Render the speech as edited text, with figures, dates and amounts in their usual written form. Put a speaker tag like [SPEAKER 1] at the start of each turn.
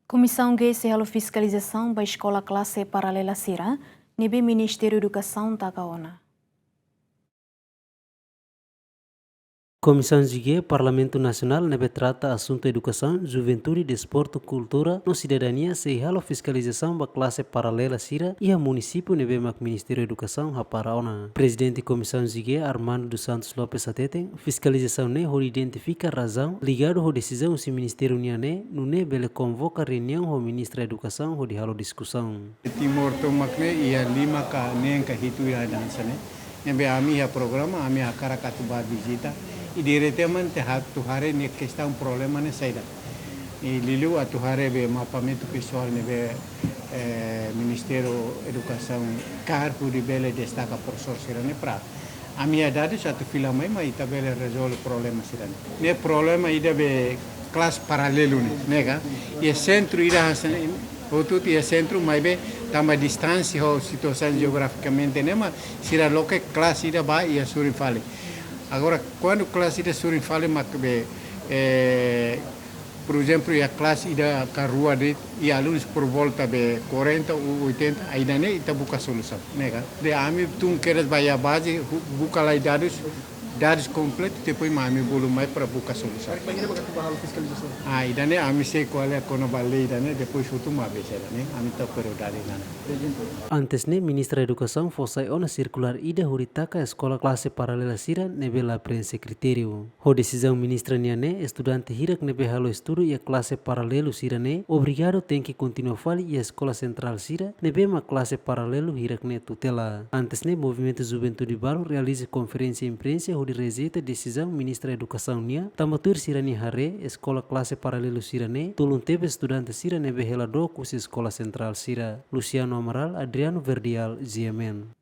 [SPEAKER 1] Komisaun G se fiskalizasaun ba eskola klase paralela sira, nebe Ministeriu Edukasaun taka.
[SPEAKER 2] Komisaun G, Parlamento Nasional nebe trata assunto educação, juventude, desporto, cultura, no cidadania se halo fiscalização ba classe paralela sira e a município nebe mak Ministério Educação haparaona. Presidente Komisaun G, Armando dos Santos Lopes Ateten, fiscalização ne ho identifica razão ligado ho decisão se Ministério ne no ne bele convoca reunião ho Ministra Educação ho de halo discussão.
[SPEAKER 3] Timor tomakne ia 5 ka nen ka hitu ia dansa ne. Nebe ami ha programa ami akara katuba visita. E diretamente tu hare ne questão problema ne saída. E lilu atu hare be mapamento pessoal ne be Ministério Educação cargo de bele destaca professor sirane pra. A minha idade já tu fila mai mas tabele resolve problema sirane. Ne problema ida be classe paralelo ne, nega. E centro ida hasan tudo é centro, mas bem, também distância ou situação geograficamente, né? Mas se a local classe ida vai e a suri fale. Agora, quando a classe ida suri fale, mas por exemplo, a classe ida a rua de e alunos por volta de 40 ou 80, ainda nem ita buka solução, né? De ami tu queres vai a base, buka lá dados completos, depois mami bolo mais para buscar solução. Ah, e daí a mim sei qual é a conobalei, daí depois eu tomo a vez, né? A mim tá por dar
[SPEAKER 2] Antes ne Ministra Educação fosse ona circular ida huri taka eskola klase paralela sira nebe la prensa critério. Ho decisão ministra ne estudante hirak nebe halo estudo e a classe paralelo sira ne obrigado tem que continuar fali e a escola central sira nebe ma classe paralelo hirak ne tutela. Antes ne movimento juventude baru realiza conferência imprensa de receita decisão Ministra Educação nia tamatur sirani hare escola classe paralelo sirane tulun tebe estudante sirane behela do curso escola central sira Luciano Amaral Adriano Verdial Ziamen.